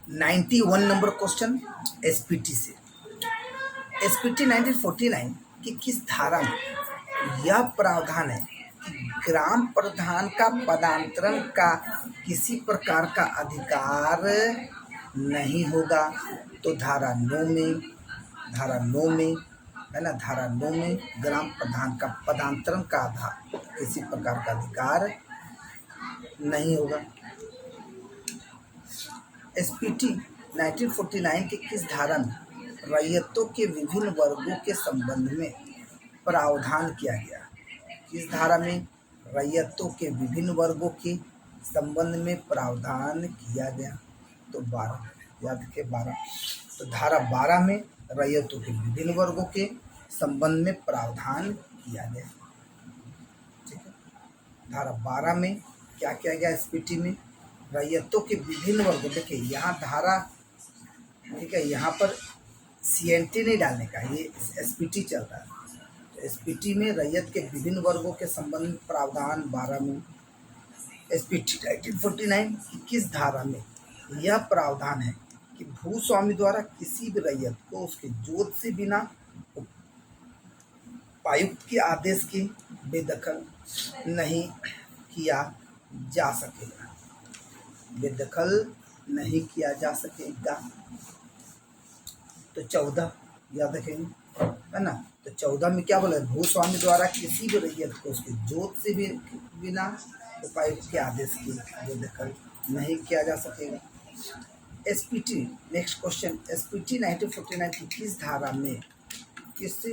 91 number question SPT से। SPT 1949 की किस धारा में यह प्रावधान है कि ग्राम प्रधान का पदांतरण का किसी प्रकार का अधिकार नहीं होगा? तो धारा 9 में, धारा 9 में है ना, धारा 9 में ग्राम प्रधान का पदांतरण का किसी प्रकार का अधिकार नहीं होगा। एसपीटी 1949 की किस धारा में रैयतों के विभिन्न वर्गों के संबंध में प्रावधान किया गया? किस धारा में रैयतों के विभिन्न वर्गों के संबंध में प्रावधान किया गया? तो 12, याद रखिए 12। तो धारा 12 में रैयतों के विभिन्न वर्गों के संबंध में प्रावधान किया गया। ठीक है, धारा 12 में क्या किया गया? एसपीटी में रैयतों के विभिन्न वर्गों, देखिए यहाँ धारा, ठीक है, यहाँ पर सीएनटी नहीं डालने का, ये एसपीटी चल रहा है। तो एसपीटी में रैयत के विभिन्न वर्गों के संबंध में प्रावधान 12 में। एसपीटी 1949 की किस धारा में यह प्रावधान है कि भूस्वामी द्वारा किसी भी रैयत को उसके जोत से बिना उपायुक्त के आदेश के बेदखल नहीं किया जा सकेगा? बेदखल नहीं किया जा सकेगा। तो 14 याद रखेंगे, है ना। तो 14 में क्या बोला? भूस्वामी द्वारा किसी भी रैयत को उसके जोत से भी बिना उपायुक्त के आदेश की बेदखल नहीं किया जा सकेगा। एसपीटी, नेक्स्ट क्वेश्चन, एसपीटी 1949 की किस धारा में, किस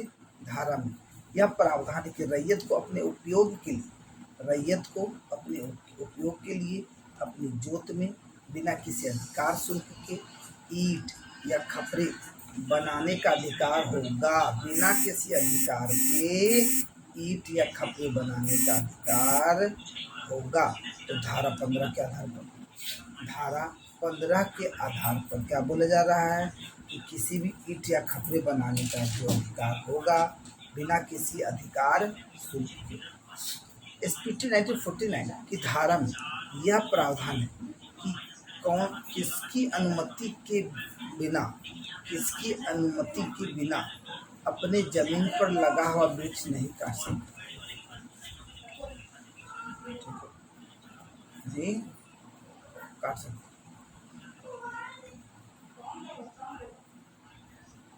धारा में यह प्रावधान है कि रैयत को अपने उपयोग के लिए, रैयत को अपने उपयोग के लिए अपनी जोत में बिना किसी अधिकार शुल्क के ईंट या खपरे बनाने का अधिकार होगा? बिना किसी अधिकार के ईंट या खपरे बनाने का अधिकार होगा। तो धारा 15 के आधार पर, धारा 15 के आधार पर क्या बोला जा रहा है कि किसी भी ईंट या खपरे बनाने का जो अधिकार होगा बिना किसी अधिकार शुल्क के। एसपीटी 1949 की धारा में यह प्रावधान है कि कौन किसकी अनुमति के बिना, किसकी अनुमति के बिना अपने जमीन पर लगा हुआ वृक्ष नहीं काट सकता? जी, काट सकते।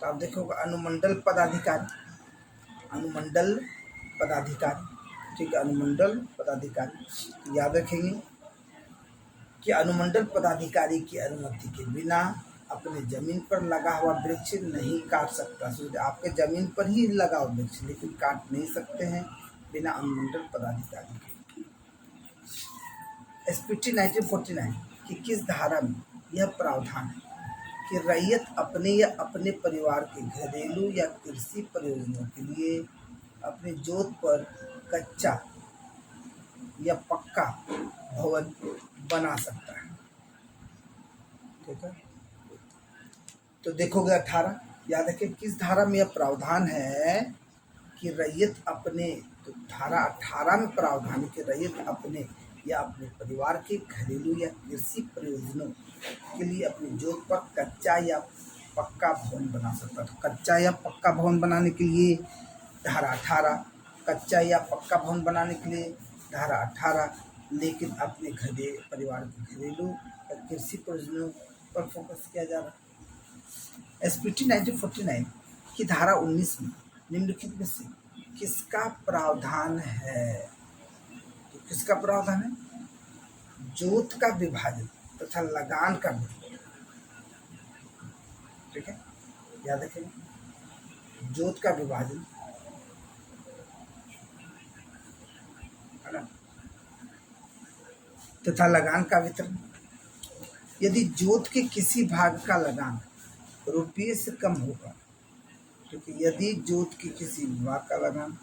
तो आप देखोगे अनुमंडल पदाधिकारी, अनुमंडल पदाधिकारी, ठीक है, अनुमंडल पदाधिकारी याद रखेंगे कि अनुमंडल पदाधिकारी की अनुमति के बिना अपने जमीन पर लगा हुआ वृक्ष नहीं काट सकता। आपके जमीन पर ही लगा हुआ वृक्ष, लेकिन काट नहीं सकते हैं बिना अनुमंडल पदाधिकारी के। एसपीटी 1949 की किस धारा में यह प्रावधान है कि रैयत अपने या अपने परिवार के घरेलू या कृषि प्रयोजनों के लिए अपने जोत पर कच्चा या पक्का भवन बना सकता है? ठीक है, तो देखोगे 18, याद रखें किस धारा में यह प्रावधान है कि रैयत अपने, तो धारा 18 में प्रावधान है कि रैयत अपने या अपने परिवार के घरेलू या कृषि प्रयोजनों के लिए अपनी जोत पर कच्चा या पक्का भवन बना सकता है। तो कच्चा या पक्का भवन बनाने के लिए धारा 18, कच्चा या पक्का भवन बनाने के लिए धारा 18, लेकिन अपने परिवार के घरेलू या कृषि प्रयोजनों पर फोकस किया जा रहा है। एसपीटी 1949 की धारा 19 में निम्नलिखित में से किसका प्रावधान है? तो किसका प्रावधान है? जोत का विभाजन तथा लगान का विभाजन। ठीक है, याद रखें, जोत का विभाजन, है ना, तथा लगान का वितरण। यदि जोत के किसी भाग का लगान रुपये से कम होगा, क्योंकि यदि जोत के किसी भाग का लगान,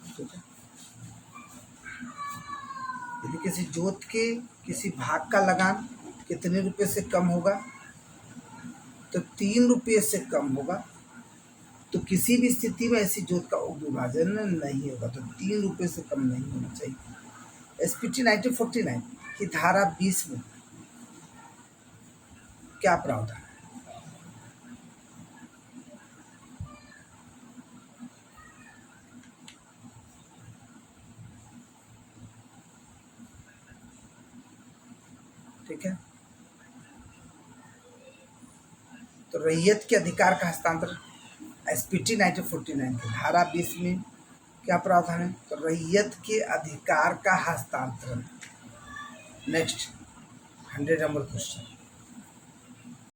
ठीक है, यदि किसी जोत के किसी भाग का लगान कितने रुपए से कम होगा? तो 3 रुपये से कम होगा, तो किसी भी स्थिति में ऐसी जोत का उपविभाजन नहीं होगा। तो 3 रुपये से कम नहीं होना चाहिए। एसपीटी 1949 की धारा 20 में क्या प्रावधान है? ठीक है, तो रैयत के अधिकार का हस्तांतरण एसपीटी 1949 की धारा 20 में क्या प्रावधान है? तो रैयत के अधिकार का हस्तांतरण। Next 100 number question,